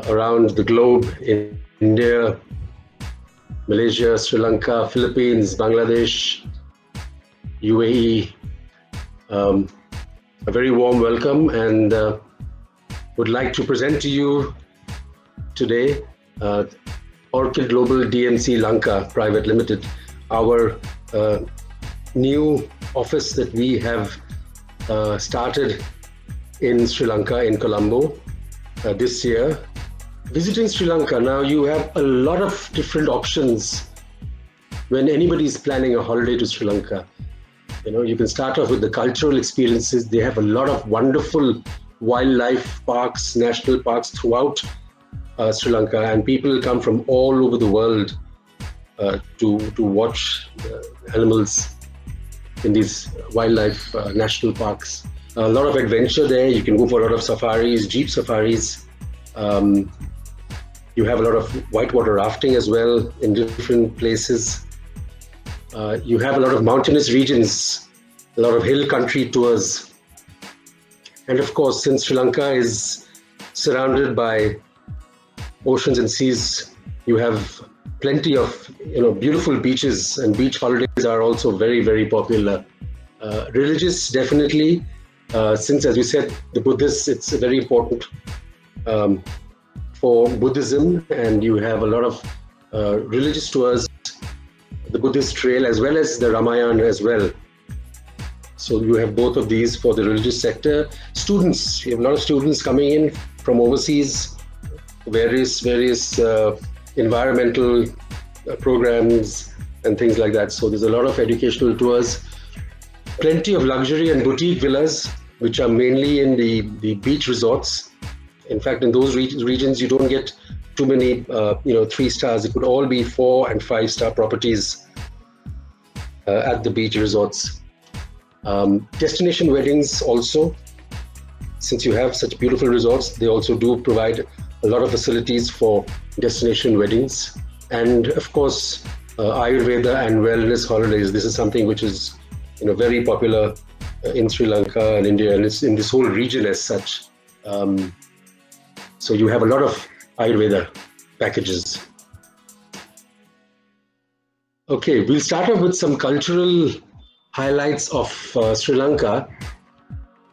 around the globe in India, Malaysia, Sri Lanka, Philippines, Bangladesh, UAE. A very warm welcome, and would like to present to you today Orchid Global DMC Lanka Private Limited, our new office that we have started in Sri Lanka, in Colombo, this year. Visiting Sri Lanka, now you have a lot of different options when anybody is planning a holiday to Sri Lanka. You can start off with the cultural experiences. They have a lot of wonderful wildlife parks, national parks throughout Sri Lanka, and people come from all over the world to watch animals in these wildlife national parks. A lot of adventure there. You can go for a lot of safaris, jeep safaris. You have a lot of whitewater rafting as well in different places. You have a lot of mountainous regions, a lot of hill country tours. And of course, since Sri Lanka is surrounded by oceans and seas, you have plenty of beautiful beaches, and beach holidays are also very, very popular. Religious, definitely, since, as we said, the Buddhists, it's very important for Buddhism, and you have a lot of religious tours, the Buddhist trail as well as the Ramayana as well. So you have both of these for the religious sector. Students, you have a lot of students coming in from overseas, various environmental programs and things like that. So there's a lot of educational tours, plenty of luxury and boutique villas, which are mainly in the beach resorts. In fact, in those regions, you don't get too many, 3 stars. It could all be 4 and 5 star properties at the beach resorts. Destination weddings also, since you have such beautiful resorts, they also do provide a lot of facilities for destination weddings. And of course, Ayurveda and wellness holidays. This is something which is very popular in Sri Lanka and India, and it's in this whole region as such. So you have a lot of Ayurveda packages. Okay, we'll start off with some cultural highlights of Sri Lanka,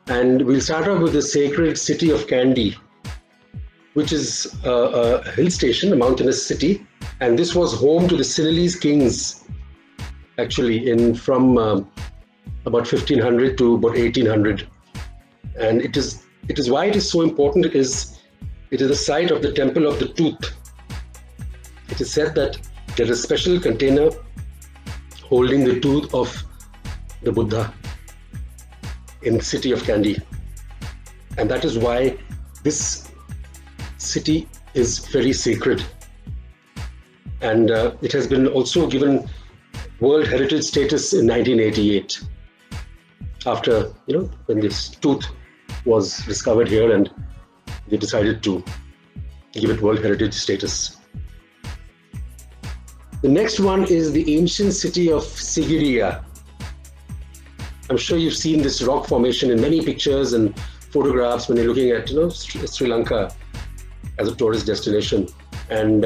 and we'll start off with the sacred city of Kandy, which is a hill station, a mountainous city, and this was home to the Sinhalese kings, actually, from about 1500 to about 1800. And it is why it is so important is it is the site of the Temple of the Tooth. It is said that there is a special container holding the tooth of the Buddha in the city of Kandy. And that is why this city is very sacred. And it has been also given World Heritage status in 1988, after, when this tooth was discovered here, and they decided to give it World Heritage status. The next one is the ancient city of Sigiriya. I'm sure you've seen this rock formation in many pictures and photographs when you're looking at Sri Lanka as a tourist destination. And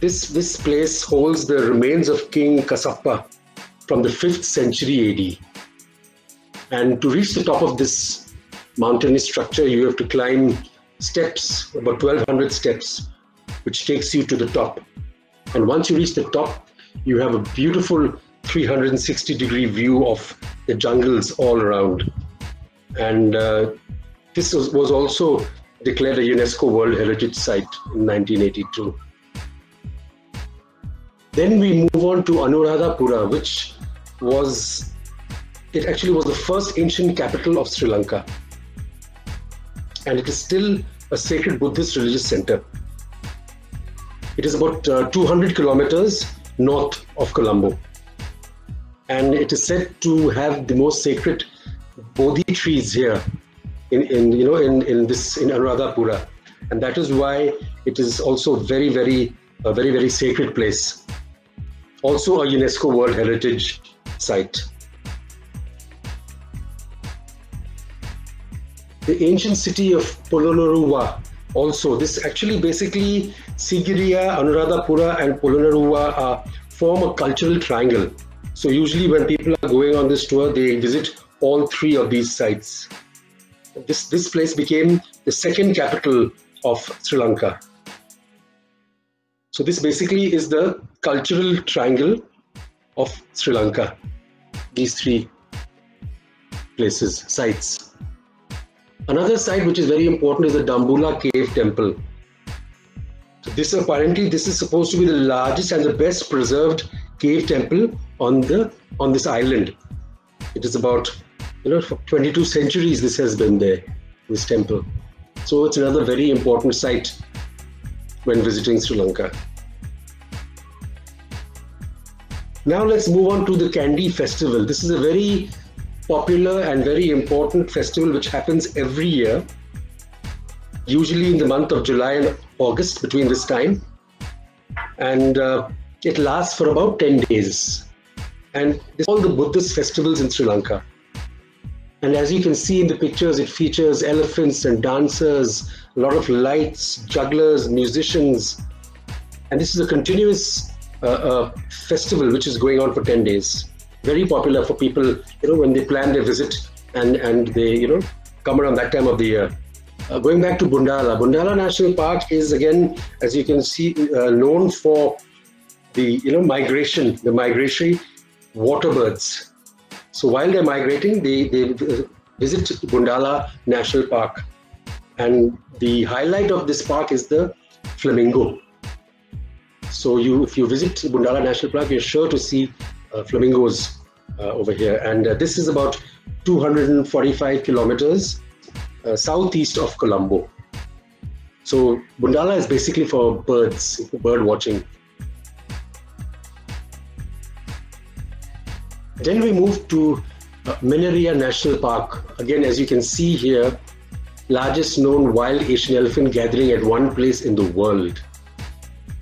this place holds the remains of King Kasappa from the 5th century AD. And to reach the top of this mountainous structure, you have to climb steps, about 1,200 steps, which takes you to the top. And once you reach the top, you have a beautiful 360-degree view of the jungles all around. And this was also declared a UNESCO World Heritage Site in 1982. Then we move on to Anuradhapura, which actually was the first ancient capital of Sri Lanka. And it is still a sacred Buddhist religious center. It is about 200 kilometers north of Colombo. And it is said to have the most sacred Bodhi trees here in Anuradhapura. And that is why it is also a very, very sacred place. Also a UNESCO World Heritage Site. The ancient city of Polonnaruwa also. This actually basically Sigiriya, Anuradhapura and Polonnaruwa form a cultural triangle. So usually when people are going on this tour, they visit all three of these sites. This place became the second capital of Sri Lanka. So this basically is the cultural triangle of Sri Lanka, these three places, sites. Another site which is very important is the Dambulla Cave Temple. So this is supposed to be the largest and the best preserved cave temple on this island. It is about, for 22 centuries this has been there, this temple. So it's another very important site when visiting Sri Lanka. Now let's move on to the Kandy festival. This is a very popular and very important festival which happens every year, usually in the month of July and August, between this time. And it lasts for about 10 days. And it's all the Buddhist festivals in Sri Lanka. And as you can see in the pictures, it features elephants and dancers, a lot of lights, jugglers, musicians. And this is a continuous festival which is going on for 10 days. Very popular for people, when they plan their visit and they, come around that time of the year. Going back to Bundala. Bundala National Park is, again, as you can see, known for the, migration, the migratory water birds. So while they're migrating, they visit Bundala National Park. And the highlight of this park is the flamingo. So if you visit Bundala National Park, you're sure to see flamingos over here. And this is about 245 kilometers southeast of Colombo. So Bundala is basically for birds, bird watching. Then we move to Minaria National Park. Again, as you can see here, largest known wild Asian elephant gathering at one place in the world.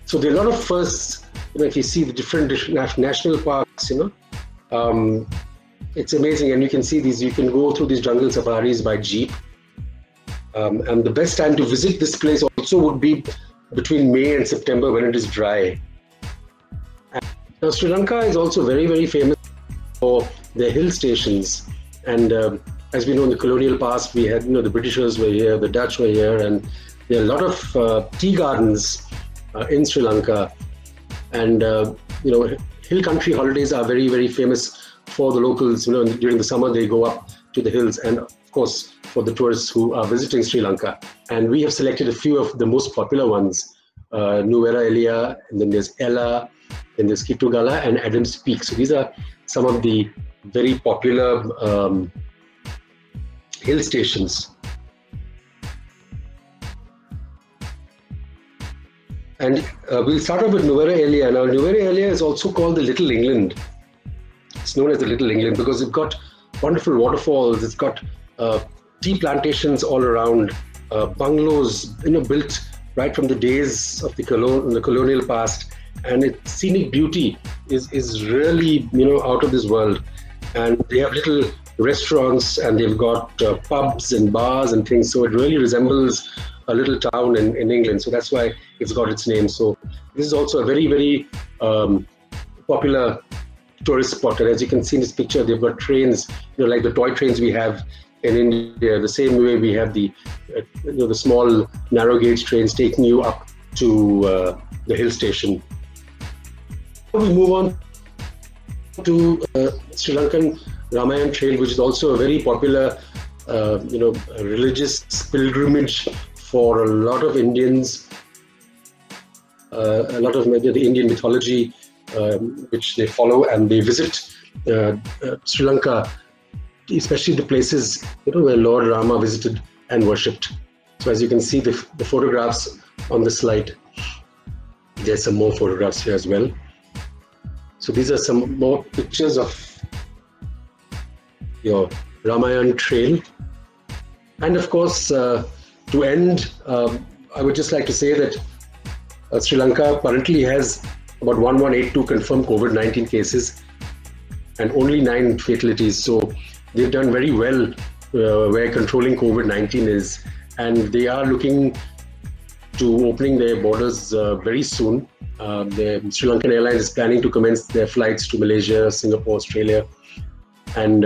So there are a lot of firsts, if you see the different national parks, it's amazing. And you can see these, you can go through these jungle safaris by jeep. And the best time to visit this place also would be between May and September when it is dry. Now, Sri Lanka is also very, very famous for their hill stations. And as we know, in the colonial past, we had, the Britishers were here, the Dutch were here, and there are a lot of tea gardens in Sri Lanka. And, hill country holidays are very, very famous for the locals. During the summer, they go up to the hills, and of course, for the tourists who are visiting Sri Lanka. And we have selected a few of the most popular ones. Nuwara Eliya, and then there's Ella, then there's Kitugala and Adams Peak. So these are some of the very popular hill stations. And we'll start off with Nuwara Eliya. Now, Nuwara Eliya is also called the Little England. It's known as the Little England because it's got wonderful waterfalls. It's got tea plantations all around, bungalows, built right from the days of the colonial past. And its scenic beauty is really, out of this world. And they have little restaurants, and they've got pubs and bars and things. So it really resembles a little town in England. So that's why it's got its name. So this is also a very, very popular tourist spot. And as you can see in this picture, they've got trains, like the toy trains we have in India. The same way we have the small narrow gauge trains taking you up to the hill station. We move on to Sri Lankan Ramayan Trail, which is also a very popular, religious pilgrimage for a lot of Indians, a lot of the Indian mythology, which they follow, and they visit Sri Lanka, especially the places where Lord Rama visited and worshipped. So as you can see the photographs on the slide, there's some more photographs here as well. So these are some more pictures of your Ramayan Trail. And of course, to end, I would just like to say that Sri Lanka currently has about 1182 confirmed COVID-19 cases and only 9 fatalities. So they've done very well where controlling COVID-19 is. And they are looking to opening their borders very soon. The Sri Lankan Airlines is planning to commence their flights to Malaysia, Singapore, Australia, and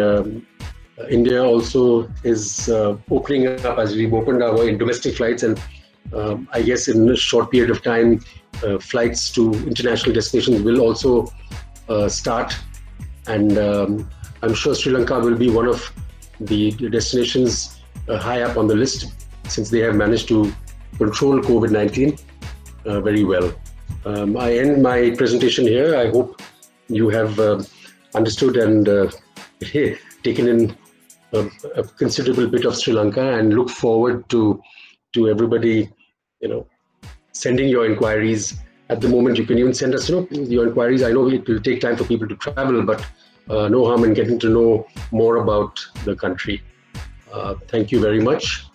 India also is opening up as we've opened our domestic flights, and I guess in a short period of time, flights to international destinations will also start, and I'm sure Sri Lanka will be one of the destinations high up on the list, since they have managed to control COVID-19 very well. I end my presentation here. I hope you have understood and taken in a considerable bit of Sri Lanka, and look forward to everybody, sending your inquiries. At the moment, you can even send us, your inquiries. I know it will take time for people to travel, but no harm in getting to know more about the country. Thank you very much.